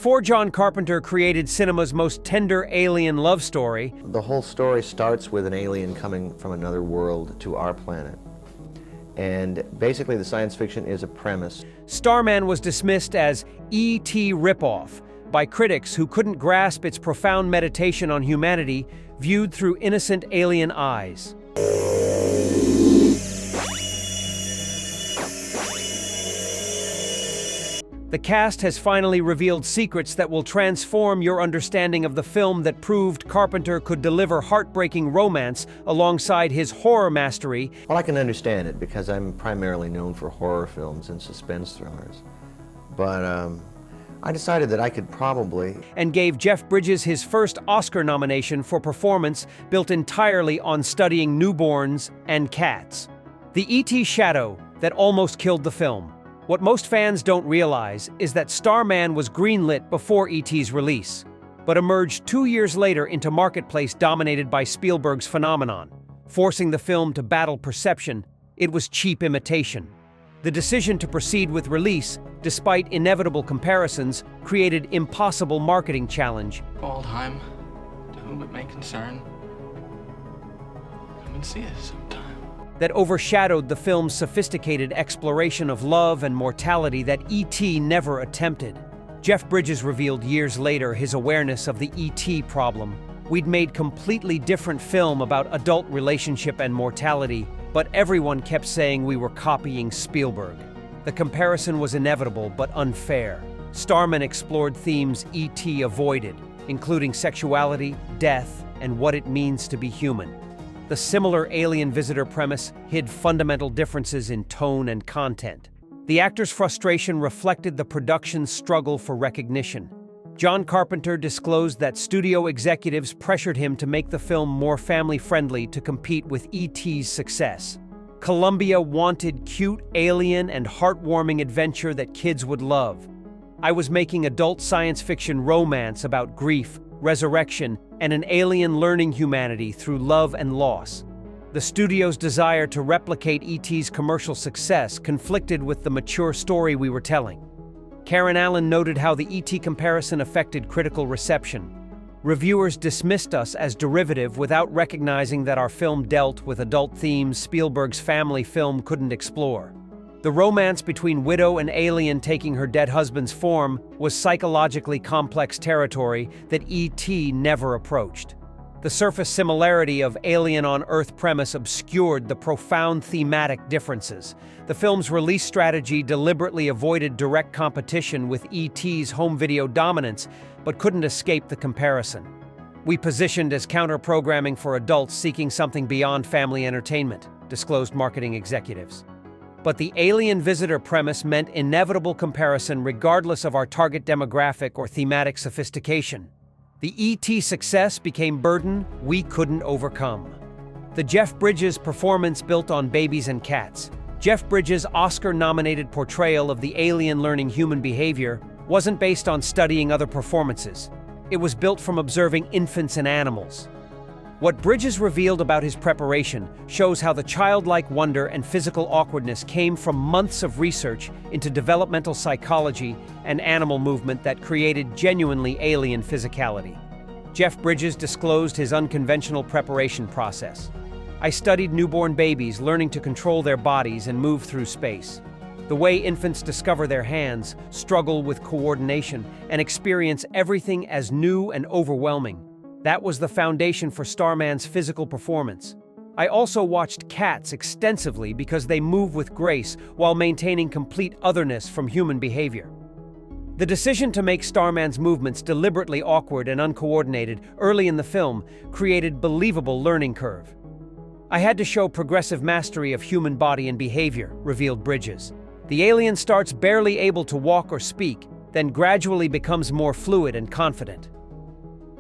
Before John Carpenter created cinema's most tender alien love story, the whole story starts with an alien coming from another world to our planet. And basically the science fiction is a premise. Starman was dismissed as E.T. ripoff by critics who couldn't grasp its profound meditation on humanity viewed through innocent alien eyes. The cast has finally revealed secrets that will transform your understanding of the film that proved Carpenter could deliver heartbreaking romance alongside his horror mastery. Well, I can understand it because I'm primarily known for horror films and suspense thrillers. But I decided that I could probably... And gave Jeff Bridges his first Oscar nomination for performance built entirely on studying newborns and cats. The E.T. shadow that almost killed the film. What most fans don't realize is that Starman was greenlit before E.T.'s release, but emerged 2 years later into marketplace dominated by Spielberg's Phenomenon. Forcing the film to battle perception, it was cheap imitation. The decision to proceed with release, despite inevitable comparisons, created impossible marketing challenge. Waldheim, to whom it may concern, come and see us sometime. That overshadowed the film's sophisticated exploration of love and mortality that E.T. never attempted. Jeff Bridges revealed years later his awareness of the E.T. problem. We'd made completely different film about adult relationship and mortality, but everyone kept saying we were copying Spielberg. The comparison was inevitable but unfair. Starman explored themes E.T. avoided, including sexuality, death, and what it means to be human. The similar alien visitor premise hid fundamental differences in tone and content. The actor's frustration reflected the production's struggle for recognition. John Carpenter disclosed that studio executives pressured him to make the film more family-friendly to compete with E.T.'s success. Columbia wanted cute alien and heartwarming adventure that kids would love. I was making adult science fiction romance about grief, resurrection, and an alien learning humanity through love and loss. The studio's desire to replicate E.T.'s commercial success conflicted with the mature story we were telling. Karen Allen noted how the E.T. comparison affected critical reception. Reviewers dismissed us as derivative without recognizing that our film dealt with adult themes Spielberg's family film couldn't explore. The romance between widow and alien taking her dead husband's form was psychologically complex territory that E.T. never approached. The surface similarity of Alien on Earth premise obscured the profound thematic differences. The film's release strategy deliberately avoided direct competition with E.T.'s home video dominance, but couldn't escape the comparison. We positioned as counter-programming for adults seeking something beyond family entertainment, disclosed marketing executives. But the alien visitor premise meant inevitable comparison regardless of our target demographic or thematic sophistication. The E.T. success became burden we couldn't overcome. The Jeff Bridges performance built on babies and cats. Jeff Bridges' Oscar-nominated portrayal of the alien learning human behavior wasn't based on studying other performances. It was built from observing infants and animals. What Bridges revealed about his preparation shows how the childlike wonder and physical awkwardness came from months of research into developmental psychology and animal movement that created genuinely alien physicality. Jeff Bridges disclosed his unconventional preparation process. I studied newborn babies learning to control their bodies and move through space. The way infants discover their hands, struggle with coordination, and experience everything as new and overwhelming. That was the foundation for Starman's physical performance. I also watched cats extensively because they move with grace while maintaining complete otherness from human behavior. The decision to make Starman's movements deliberately awkward and uncoordinated early in the film created believable learning curve. I had to show progressive mastery of human body and behavior, revealed Bridges. The alien starts barely able to walk or speak, then gradually becomes more fluid and confident.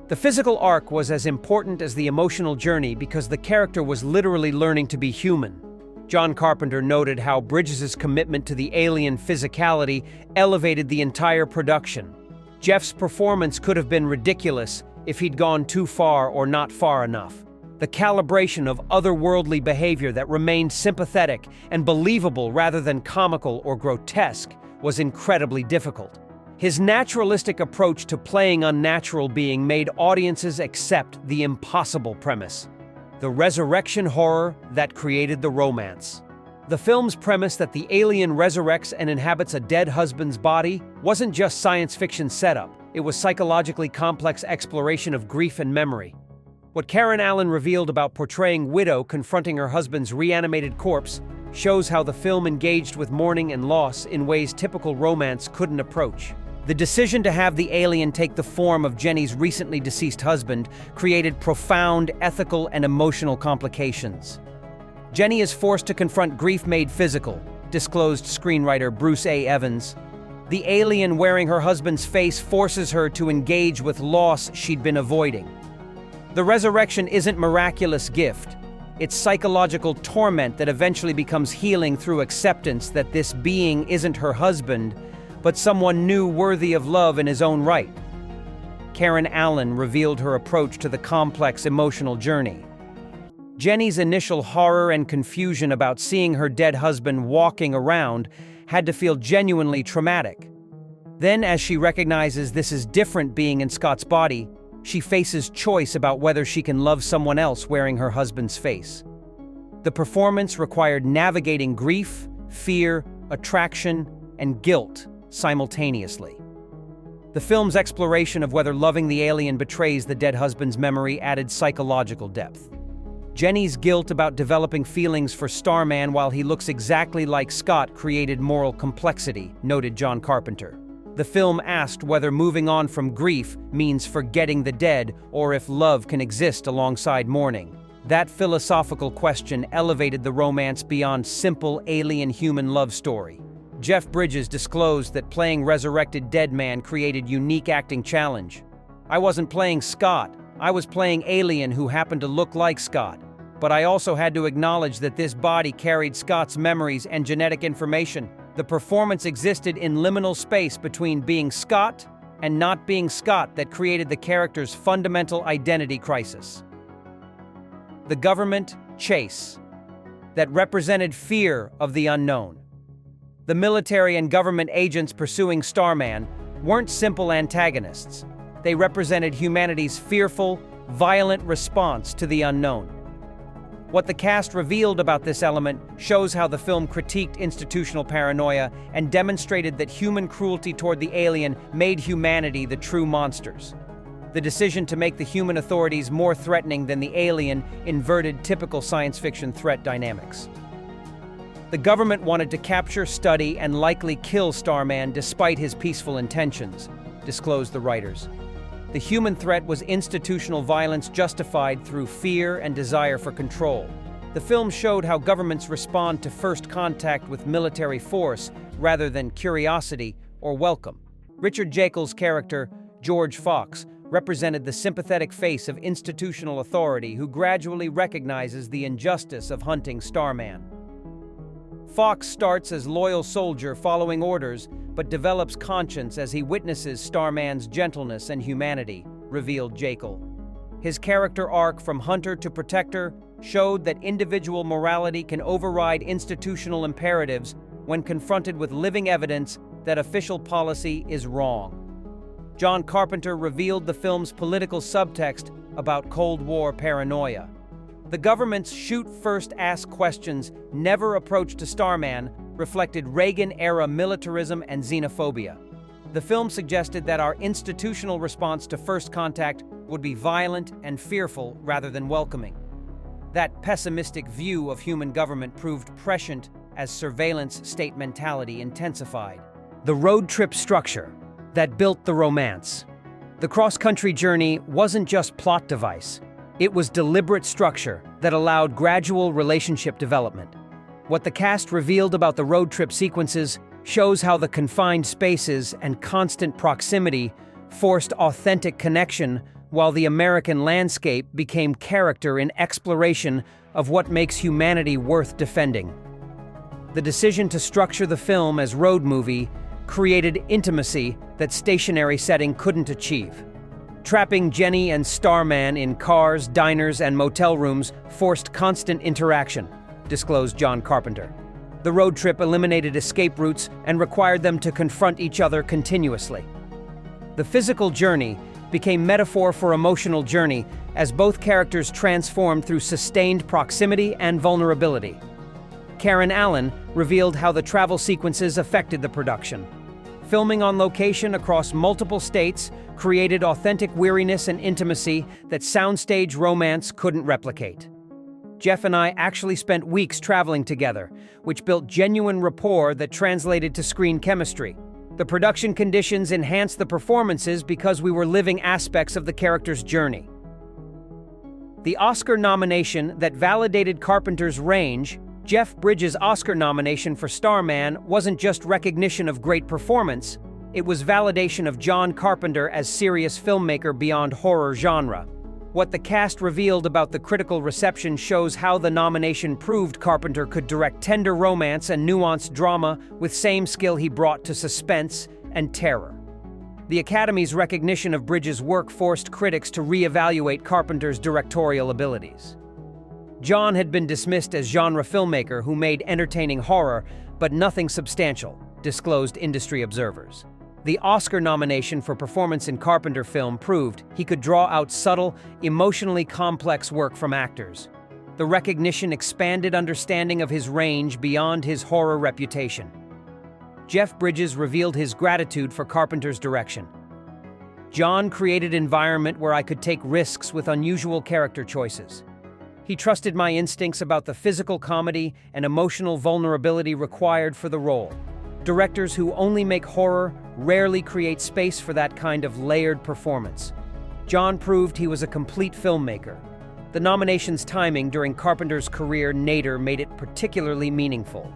The physical arc was as important as the emotional journey because the character was literally learning to be human. John Carpenter noted how Bridges' commitment to the alien physicality elevated the entire production. Jeff's performance could have been ridiculous if he'd gone too far or not far enough. The calibration of otherworldly behavior that remained sympathetic and believable rather than comical or grotesque was incredibly difficult. His naturalistic approach to playing unnatural being made audiences accept the impossible premise: the resurrection horror that created the romance. The film's premise that the alien resurrects and inhabits a dead husband's body wasn't just science fiction setup, it was psychologically complex exploration of grief and memory. What Karen Allen revealed about portraying Widow confronting her husband's reanimated corpse shows how the film engaged with mourning and loss in ways typical romance couldn't approach. The decision to have the alien take the form of Jenny's recently deceased husband created profound ethical and emotional complications. Jenny is forced to confront grief made physical, disclosed screenwriter Bruce A. Evans. The alien wearing her husband's face forces her to engage with loss she'd been avoiding. The resurrection isn't miraculous gift. It's psychological torment that eventually becomes healing through acceptance that this being isn't her husband, but someone new worthy of love in his own right. Karen Allen revealed her approach to the complex emotional journey. Jenny's initial horror and confusion about seeing her dead husband walking around had to feel genuinely traumatic. Then, as she recognizes this is different being in Scott's body, she faces choice about whether she can love someone else wearing her husband's face. The performance required navigating grief, fear, attraction, and guilt simultaneously. The film's exploration of whether loving the alien betrays the dead husband's memory added psychological depth. Jenny's guilt about developing feelings for Starman while he looks exactly like Scott created moral complexity, noted John Carpenter. The film asked whether moving on from grief means forgetting the dead or if love can exist alongside mourning. That philosophical question elevated the romance beyond simple alien-human love story. Jeff Bridges disclosed that playing resurrected dead man created unique acting challenge. "I wasn't playing Scott, I was playing alien who happened to look like Scott. But I also had to acknowledge that this body carried Scott's memories and genetic information. The performance existed in liminal space between being Scott and not being Scott that created the character's fundamental identity crisis." The government chase that represented fear of the unknown. The military and government agents pursuing Starman weren't simple antagonists. They represented humanity's fearful, violent response to the unknown. What the cast revealed about this element shows how the film critiqued institutional paranoia and demonstrated that human cruelty toward the alien made humanity the true monsters. The decision to make the human authorities more threatening than the alien inverted typical science fiction threat dynamics. The government wanted to capture, study, and likely kill Starman despite his peaceful intentions, disclosed the writers. The human threat was institutional violence justified through fear and desire for control. The film showed how governments respond to first contact with military force rather than curiosity or welcome. Richard Jekyll's character, George Fox, represented the sympathetic face of institutional authority who gradually recognizes the injustice of hunting Starman. Fox starts as loyal soldier following orders, but develops conscience as he witnesses Starman's gentleness and humanity, revealed Jekyll. His character arc from hunter to protector showed that individual morality can override institutional imperatives when confronted with living evidence that official policy is wrong. John Carpenter revealed the film's political subtext about Cold War paranoia. The government's shoot-first, ask questions, never approach to Starman reflected Reagan-era militarism and xenophobia. The film suggested that our institutional response to first contact would be violent and fearful rather than welcoming. That pessimistic view of human government proved prescient as surveillance state mentality intensified. The road trip structure that built the romance. The cross-country journey wasn't just plot device. It was deliberate structure that allowed gradual relationship development. What the cast revealed about the road trip sequences shows how the confined spaces and constant proximity forced authentic connection, while the American landscape became character in exploration of what makes humanity worth defending. The decision to structure the film as road movie created intimacy that stationary setting couldn't achieve. Trapping Jenny and Starman in cars, diners, and motel rooms forced constant interaction, disclosed John Carpenter. The road trip eliminated escape routes and required them to confront each other continuously. The physical journey became metaphor for emotional journey as both characters transformed through sustained proximity and vulnerability. Karen Allen revealed how the travel sequences affected the production. Filming on location across multiple states created authentic weariness and intimacy that soundstage romance couldn't replicate. Jeff and I actually spent weeks traveling together, which built genuine rapport that translated to screen chemistry. The production conditions enhanced the performances because we were living aspects of the character's journey. The Oscar nomination that validated Carpenter's range. Jeff Bridges' Oscar nomination for Starman wasn't just recognition of great performance, it was validation of John Carpenter as serious filmmaker beyond horror genre. What the cast revealed about the critical reception shows how the nomination proved Carpenter could direct tender romance and nuanced drama with same skill he brought to suspense and terror. The Academy's recognition of Bridges' work forced critics to re-evaluate Carpenter's directorial abilities. John had been dismissed as genre filmmaker who made entertaining horror, but nothing substantial, disclosed industry observers. The Oscar nomination for performance in Carpenter film proved he could draw out subtle, emotionally complex work from actors. The recognition expanded understanding of his range beyond his horror reputation. Jeff Bridges revealed his gratitude for Carpenter's direction. John created an environment where I could take risks with unusual character choices. He trusted my instincts about the physical comedy and emotional vulnerability required for the role. Directors who only make horror rarely create space for that kind of layered performance. John proved he was a complete filmmaker. The nomination's timing during Carpenter's career nadir made it particularly meaningful.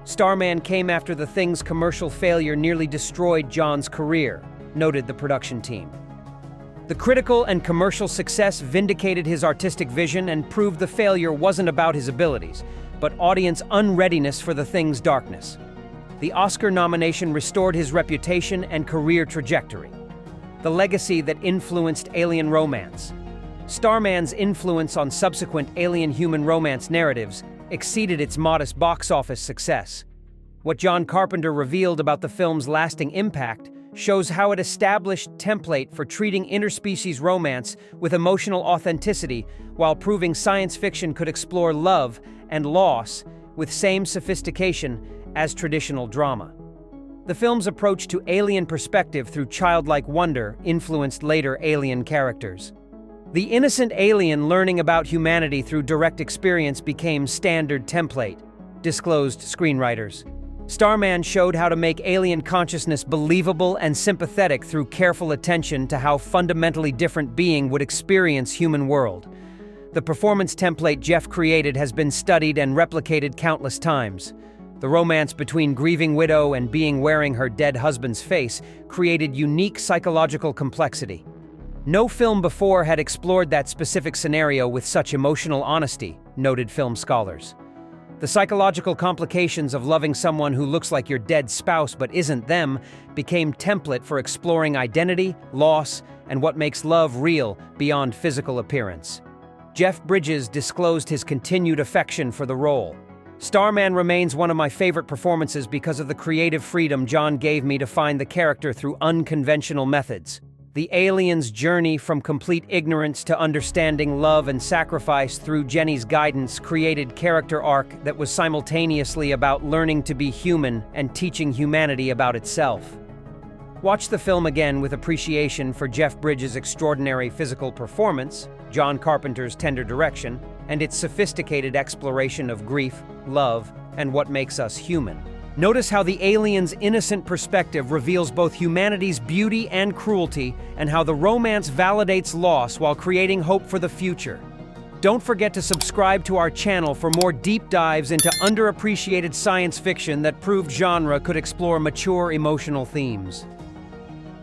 Starman came after The Thing's commercial failure nearly destroyed John's career, noted the production team. The critical and commercial success vindicated his artistic vision and proved the failure wasn't about his abilities, but audience unreadiness for The Thing's darkness. The Oscar nomination restored his reputation and career trajectory. The legacy that influenced alien romance. Starman's influence on subsequent alien-human romance narratives exceeded its modest box office success. What John Carpenter revealed about the film's lasting impact shows how it established template for treating interspecies romance with emotional authenticity while proving science fiction could explore love and loss with same sophistication as traditional drama. The film's approach to alien perspective through childlike wonder influenced later alien characters. The innocent alien learning about humanity through direct experience became standard template, disclosed screenwriters. Starman showed how to make alien consciousness believable and sympathetic through careful attention to how fundamentally different being would experience human world. The performance template Jeff created has been studied and replicated countless times. The romance between grieving widow and being wearing her dead husband's face created unique psychological complexity. No film before had explored that specific scenario with such emotional honesty, noted film scholars. The psychological complications of loving someone who looks like your dead spouse but isn't them became template for exploring identity, loss, and what makes love real beyond physical appearance. Jeff Bridges disclosed his continued affection for the role. Starman remains one of my favorite performances because of the creative freedom John gave me to find the character through unconventional methods. The alien's journey from complete ignorance to understanding love and sacrifice through Jenny's guidance created character arc that was simultaneously about learning to be human and teaching humanity about itself. Watch the film again with appreciation for Jeff Bridges' extraordinary physical performance, John Carpenter's tender direction, and its sophisticated exploration of grief, love, and what makes us human. Notice how the alien's innocent perspective reveals both humanity's beauty and cruelty, and how the romance validates loss while creating hope for the future. Don't forget to subscribe to our channel for more deep dives into underappreciated science fiction that proved genre could explore mature emotional themes.